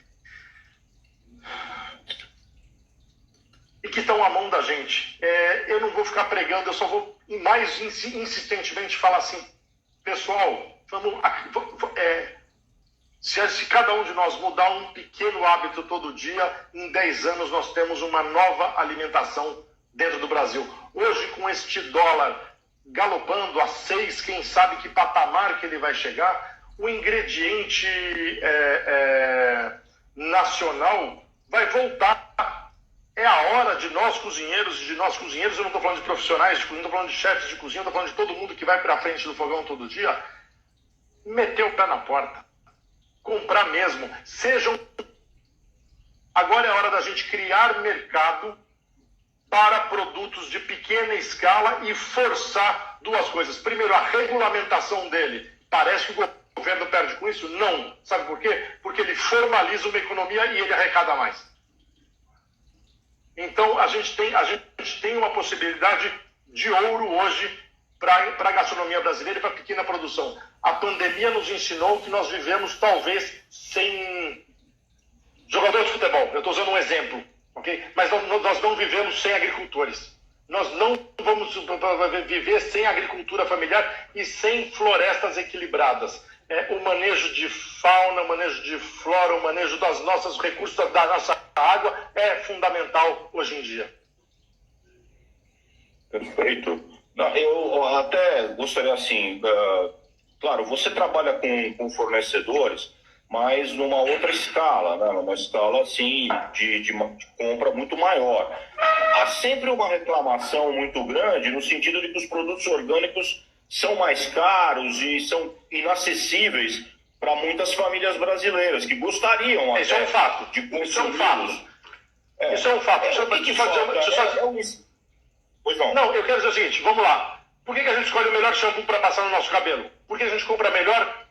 estão à mão da gente. Eu não vou ficar pregando, eu só vou mais insistentemente falar assim, pessoal, se cada um de nós mudar um pequeno hábito todo dia, em 10 anos nós temos uma nova alimentação dentro do Brasil. Hoje, com este dólar galopando a 6, quem sabe que patamar que ele vai chegar, o ingrediente nacional vai voltar. É a hora de nós cozinheiros, eu não estou falando de profissionais de cozinha, não estou falando de chefes de cozinha, estou falando de todo mundo que vai para frente do fogão todo dia, meter o pé na porta, comprar mesmo. Agora é a hora da gente criar mercado para produtos de pequena escala e forçar duas coisas. Primeiro, a regulamentação dele. Parece que o governo perde com isso? Não. Sabe por quê? Porque ele formaliza uma economia e ele arrecada mais. Então, a gente tem uma possibilidade de ouro hoje para a gastronomia brasileira e para a pequena produção. A pandemia nos ensinou que nós vivemos, talvez, sem jogador de futebol. Eu estou usando um exemplo, ok? Mas nós não vivemos sem agricultores. Nós não vamos viver sem agricultura familiar e sem florestas equilibradas. O manejo de fauna, o manejo de flora, o manejo dos nossos recursos, da nossa água é fundamental hoje em dia. Perfeito. Eu até gostaria assim, claro, você trabalha com fornecedores, mas numa outra escala, né? Uma escala assim de compra muito maior. Há sempre uma reclamação muito grande no sentido de que os produtos orgânicos são mais caros e são inacessíveis para muitas famílias brasileiras que gostariam Isso é um fato. de Isso é um consumi-los. fato. Isso é um fato. Pois não. Não, eu quero dizer o seguinte, vamos lá. Por que a gente escolhe o melhor shampoo para passar no nosso cabelo? Por que a gente compra a melhor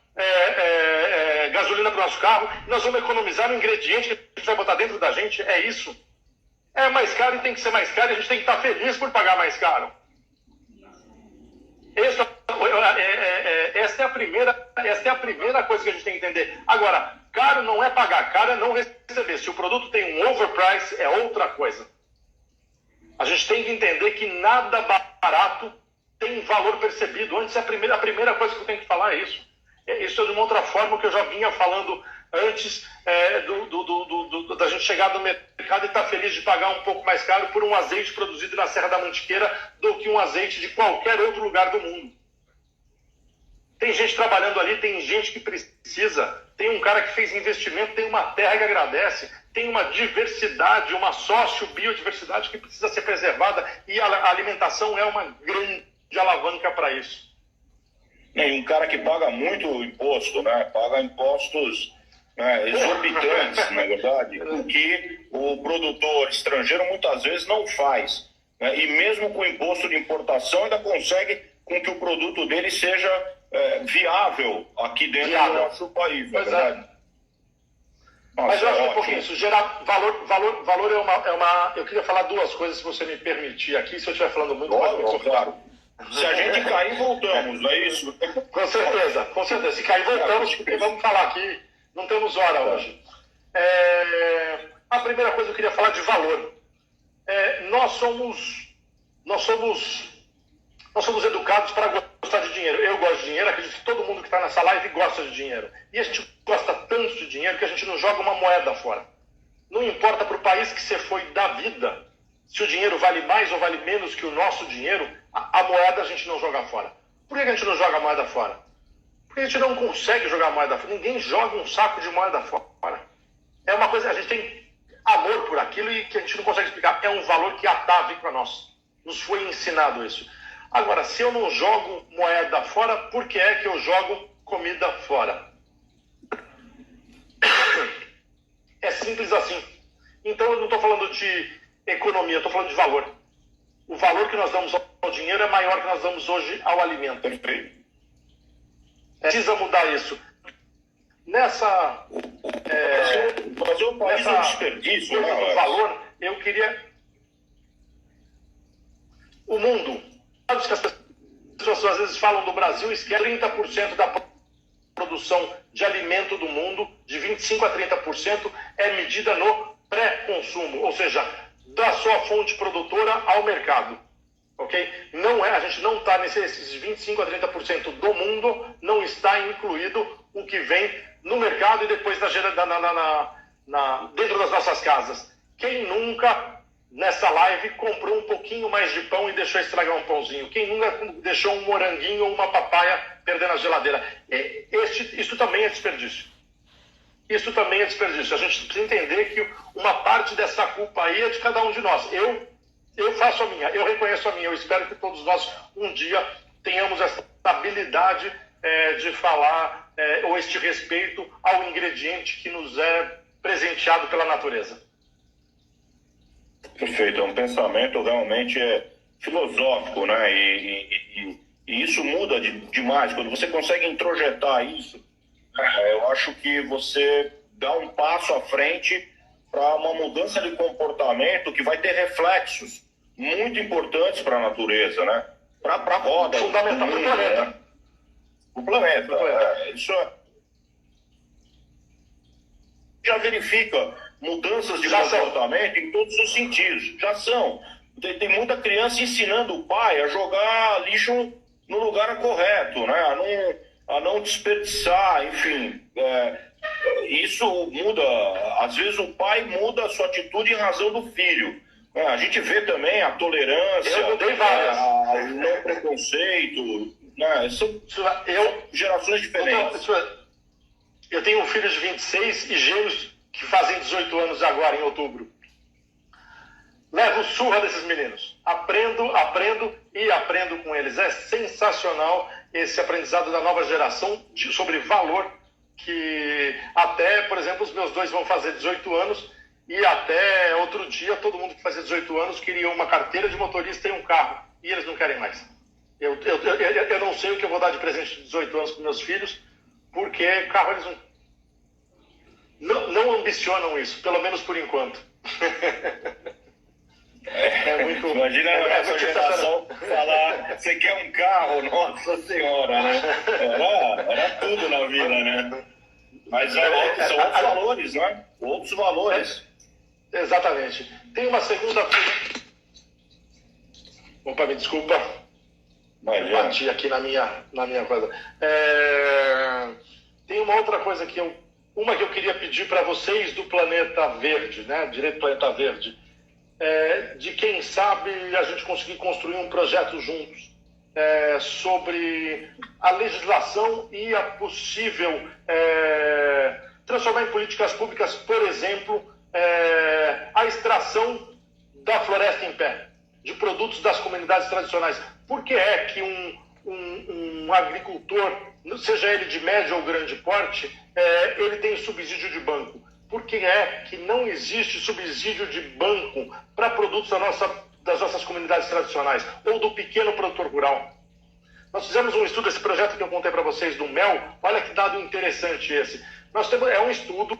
gasolina para o nosso carro? Nós vamos economizar no ingrediente que a gente vai botar dentro da gente? É isso. É mais caro e tem que ser mais caro e a gente tem que estar feliz por pagar mais caro. Esta é a primeira coisa que a gente tem que entender. Agora, caro não é pagar, caro é não receber. Se o produto tem um overprice, é outra coisa. A gente tem que entender que nada barato tem valor percebido. Antes, a primeira coisa que eu tenho que falar é isso. Isso é de uma outra forma que eu já vinha falando antes da gente chegar no mercado e estar feliz de pagar um pouco mais caro por um azeite produzido na Serra da Mantiqueira do que um azeite de qualquer outro lugar do mundo. Tem gente trabalhando ali, tem gente que precisa, tem um cara que fez investimento, tem uma terra que agradece, tem uma diversidade, uma sócio-biodiversidade que precisa ser preservada e a alimentação é uma grande alavanca para isso. E um cara que paga muito imposto, né? Paga impostos exorbitantes, na verdade, o que o produtor estrangeiro muitas vezes não faz. Né? E mesmo com imposto de importação ainda consegue com que o produto dele seja viável aqui dentro do nosso país, na verdade. Mas eu acho um pouquinho isso. Gerar valor é uma... Eu queria falar duas coisas, se você me permitir aqui, se eu estiver falando muito... Claro. Se a gente cair, voltamos, não é isso? Com certeza. Se cair, voltamos, porque vamos falar aqui. Não temos hora hoje. A primeira coisa que eu queria falar de valor. Nós somos educados para gostar de dinheiro. Eu gosto de dinheiro, acredito que todo mundo que está nessa live gosta de dinheiro. E a gente gosta tanto de dinheiro que a gente não joga uma moeda fora. Não importa para o país que você foi da vida, se o dinheiro vale mais ou vale menos que o nosso dinheiro, a moeda a gente não joga fora. Por que a gente não joga a moeda fora? Porque a gente não consegue jogar a moeda fora. Ninguém joga um saco de moeda fora. É uma coisa, a gente tem amor por aquilo e que a gente não consegue explicar. É um valor que é atávico para nós. Nos foi ensinado isso. Agora, se eu não jogo moeda fora, por que é que eu jogo comida fora? É simples assim. Então eu não estou falando de economia, eu estou falando de valor. O valor que nós damos ao dinheiro é maior que nós damos hoje ao alimento. Precisa mudar isso. Nessa... Fazer um país um desperdício, né? Valor, eu queria... O mundo... que as pessoas às vezes falam do Brasil, esquece 30% da produção de alimento do mundo, de 25% a 30%, é medida no pré-consumo, ou seja, da sua fonte produtora ao mercado. Okay? A gente não está nesses 25% a 30% do mundo, não está incluído o que vem no mercado e depois dentro das nossas casas. Quem nunca... nessa live, comprou um pouquinho mais de pão e deixou estragar um pãozinho? Quem nunca deixou um moranguinho ou uma papaya perder na geladeira? Isso também é desperdício. Isso também é desperdício. A gente precisa entender que uma parte dessa culpa aí é de cada um de nós. Eu faço a minha, eu reconheço a minha. Eu espero que todos nós, um dia, tenhamos essa habilidade de falar ou este respeito ao ingrediente que nos é presenteado pela natureza. Perfeito, é um pensamento realmente filosófico, né? E isso muda demais. Quando você consegue introjetar isso, eu acho que você dá um passo à frente para uma mudança de comportamento que vai ter reflexos muito importantes para a natureza, né? Para a roda. Fundamental para o planeta. Né? O planeta. Isso já verifica mudanças de comportamento em todos os sentidos. Já são. Tem muita criança ensinando o pai a jogar lixo no lugar correto, né? A não desperdiçar, enfim. Isso muda. Às vezes o pai muda a sua atitude em razão do filho. A gente vê também a tolerância, o não preconceito. Né? São gerações diferentes. Eu tenho um filho de 26 e gêmeos que fazem 18 anos agora, em outubro. Levo surra desses meninos. Aprendo com eles. É sensacional esse aprendizado da nova geração sobre valor que até, por exemplo, os meus 2 vão fazer 18 anos e até outro dia todo mundo que fazia 18 anos queria uma carteira de motorista e um carro, e eles não querem mais. Eu não sei o que eu vou dar de presente de 18 anos para meus filhos, porque carro eles não ambicionam isso, pelo menos por enquanto. Imagina a nossa geração falar, você quer um carro? Nossa Senhora, né? Era tudo na vida, né? Mas são outros valores, né? Outros valores. Exatamente. Tem uma segunda coisa. Opa, me desculpa. Bati aqui na minha coisa. Tem uma outra coisa que eu queria pedir para vocês do Planeta Verde, né? Direito Planeta Verde. De quem sabe a gente conseguir construir um projeto juntos sobre a legislação e a possível transformar em políticas públicas, por exemplo, a extração da floresta em pé, de produtos das comunidades tradicionais. Por que é que um agricultor, seja ele de médio ou grande porte, ele tem subsídio de banco? Por que é que não existe subsídio de banco para produtos das nossas comunidades tradicionais ou do pequeno produtor rural? Nós fizemos um estudo, esse projeto que eu contei para vocês do mel, olha que dado interessante esse. É um estudo,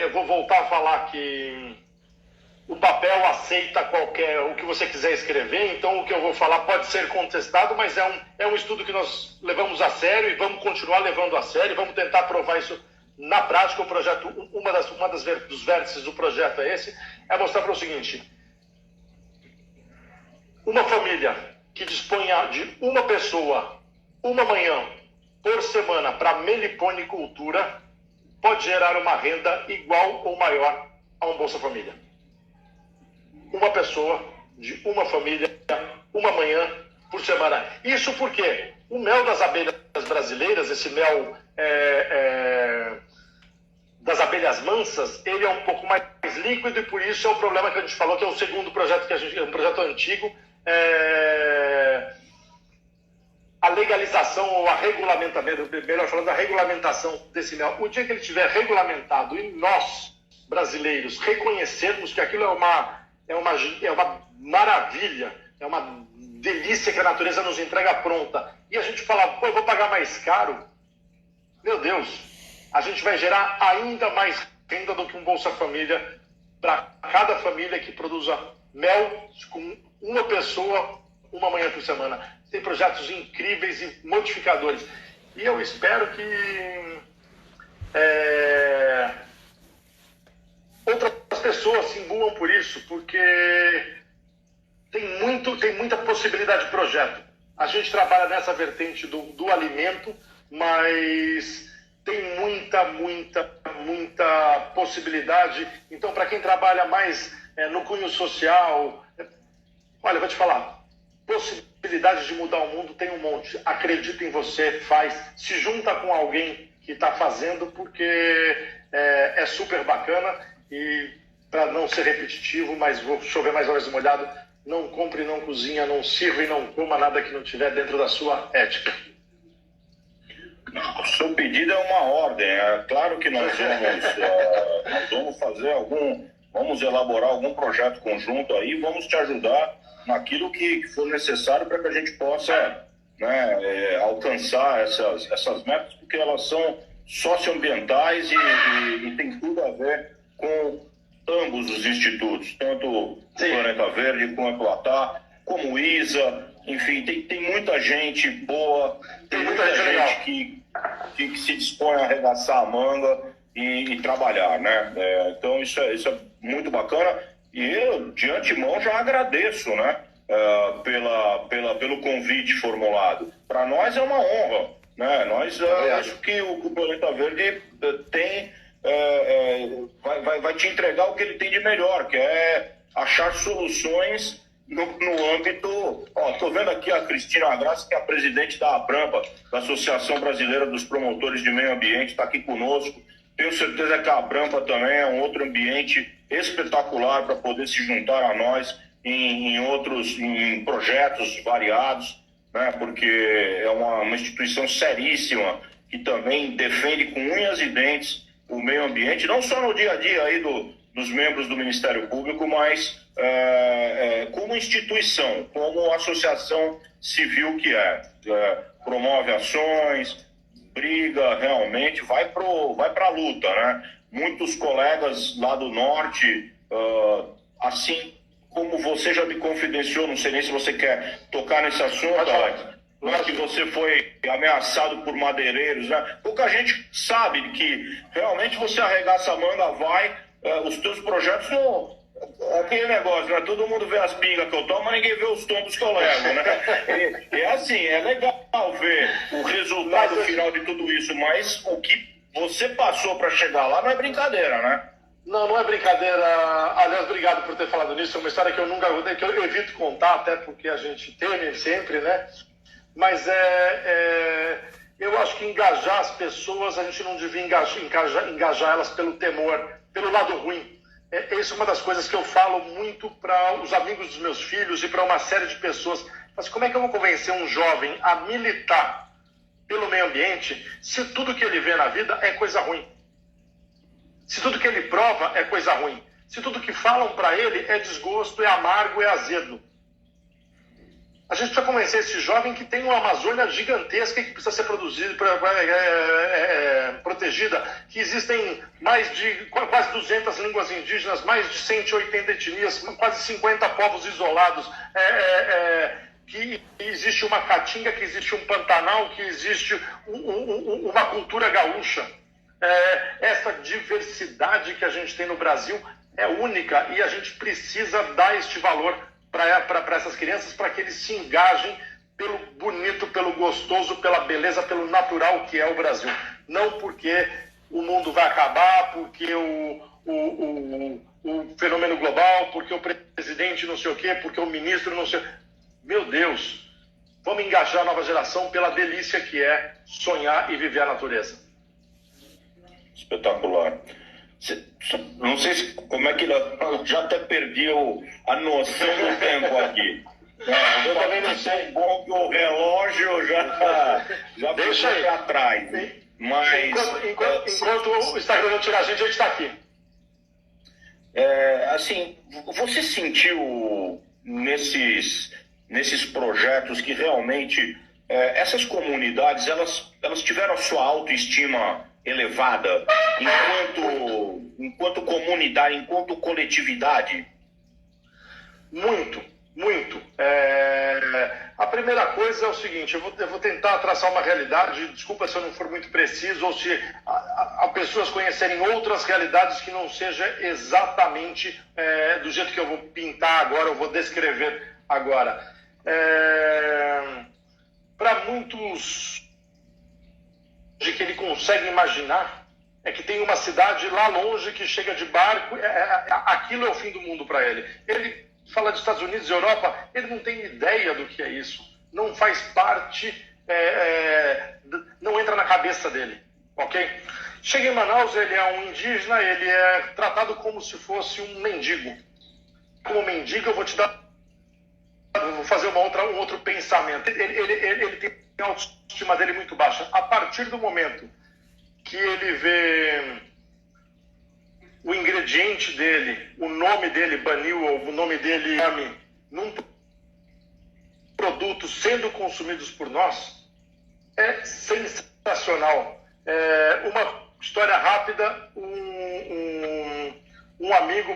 eu vou voltar a falar que o papel aceita o que você quiser escrever, então o que eu vou falar pode ser contestado, mas é um estudo que nós levamos a sério e vamos continuar levando a sério, vamos tentar provar isso na prática. O projeto, dos vértices do projeto é mostrar para o seguinte: uma família que disponha de uma pessoa, uma manhã por semana para meliponicultura, pode gerar uma renda igual ou maior a um Bolsa Família. Uma pessoa de uma família, uma manhã por semana. Isso porque o mel das abelhas brasileiras, esse mel das abelhas mansas, ele é um pouco mais líquido, e por isso é o problema que a gente falou, que é o segundo projeto, um projeto antigo, a legalização ou a regulamentação, melhor falando, a regulamentação desse mel. O dia que ele estiver regulamentado e nós, brasileiros, reconhecermos que aquilo é uma maravilha, é uma delícia que a natureza nos entrega pronta, e a gente fala, eu vou pagar mais caro, meu Deus, a gente vai gerar ainda mais renda do que um Bolsa Família para cada família que produza mel com uma pessoa, uma manhã por semana. Tem projetos incríveis e modificadores. E eu espero que outras pessoas se imbuam por isso, porque tem muita possibilidade de projeto. A gente trabalha nessa vertente do alimento, mas tem muita possibilidade. Então, para quem trabalha mais no cunho social, olha, eu vou te falar, possibilidades de mudar o mundo tem um monte. Acredita em você, faz, se junta com alguém que está fazendo, porque é super bacana. E, para não ser repetitivo, mas vou chover mais uma vez molhado, não compre, não cozinha, não sirva e não coma nada que não tiver dentro da sua ética. O seu pedido é uma ordem. É claro que nós vamos fazer vamos elaborar algum projeto conjunto aí, vamos te ajudar naquilo que for necessário para que a gente possa, né, alcançar essas metas, porque elas são socioambientais e tem tudo a ver com ambos os institutos, tanto o Planeta Verde quanto o ATA, como o ISA, enfim, tem muita gente boa, tem muita gente que se dispõe a arregaçar a manga e trabalhar, né? Então isso é muito bacana, e eu de antemão já agradeço, né, pelo convite formulado. Para nós é uma honra, né? Nós acho que o Planeta Verde vai te entregar o que ele tem de melhor, que é achar soluções no âmbito... Estou vendo aqui a Cristina Graça, que é a presidente da ABRAMPA, da Associação Brasileira dos Promotores de Meio Ambiente, está aqui conosco. Tenho certeza que a ABRAMPA também é um outro ambiente espetacular para poder se juntar a nós em projetos variados, né? Porque é uma instituição seríssima que também defende com unhas e dentes o meio ambiente, não só no dia a dia aí dos membros do Ministério Público, mas como instituição, como associação civil que promove ações, briga realmente, vai para a luta, né? Muitos colegas lá do Norte, assim como você já me confidenciou, não sei nem se você quer tocar nesse assunto, Alex, mas que você foi ameaçado por madeireiros, né? Pouca gente sabe que realmente você arregaça a manga, os teus projetos não... Aquele negócio, né? Todo mundo vê as pingas que eu tomo, mas ninguém vê os tombos que eu levo, né? É assim, é legal ver o resultado final de tudo isso, mas o que você passou para chegar lá não é brincadeira, né? Não é brincadeira. Aliás, obrigado por ter falado nisso. É uma história que eu evito contar, até porque a gente teme sempre, né? Mas eu acho que engajar as pessoas, a gente não devia engajar elas pelo temor, pelo lado ruim. Isso é uma das coisas que eu falo muito para os amigos dos meus filhos e para uma série de pessoas. Mas como é que eu vou convencer um jovem a militar pelo meio ambiente se tudo que ele vê na vida é coisa ruim? Se tudo que ele prova é coisa ruim? Se tudo que falam para ele é desgosto, é amargo, é azedo? A gente precisa convencer esse jovem que tem uma Amazônia gigantesca que precisa ser produzida, protegida, que existem mais de quase 200 línguas indígenas, mais de 180 etnias, quase 50 povos isolados, que existe uma caatinga, que existe um Pantanal, que existe uma cultura gaúcha. Essa diversidade que a gente tem no Brasil é única e a gente precisa dar este valor para essas crianças, para que eles se engajem pelo bonito, pelo gostoso, pela beleza, pelo natural que é o Brasil. Não porque o mundo vai acabar, porque o fenômeno global, porque o presidente não sei o quê, porque o ministro não sei... Meu Deus, vamos engajar a nova geração pela delícia que é sonhar e viver a natureza. Espetacular. Não sei como é que já até perdi a noção do tempo aqui. Eu também não sei. Bom que o relógio já deixa aí atrás. Mas enquanto o Instagram não tirar a gente está aqui. Assim, você sentiu nesses projetos que realmente essas comunidades elas tiveram a sua autoestima elevada enquanto comunidade, enquanto coletividade? Muito. A primeira coisa é o seguinte, eu vou tentar traçar uma realidade, desculpa se eu não for muito preciso, ou se há pessoas conhecerem outras realidades que não seja exatamente do jeito que eu vou pintar agora, eu vou descrever agora. Para muitos de que ele consegue imaginar é que tem uma cidade lá longe que chega de barco, aquilo é o fim do mundo para ele. Ele fala de Estados Unidos e Europa, ele não tem ideia do que é isso, não faz parte, não entra na cabeça dele, ok? Chega em Manaus, ele é um indígena, ele é tratado como se fosse um mendigo. Como mendigo, eu vou te dar, vou fazer um outro pensamento. Ele tem a autoestima dele muito baixa. A partir do momento que ele vê o ingrediente dele, o nome dele, Banil, ou o nome dele, num produto sendo consumidos por nós, é sensacional. Uma história rápida, um amigo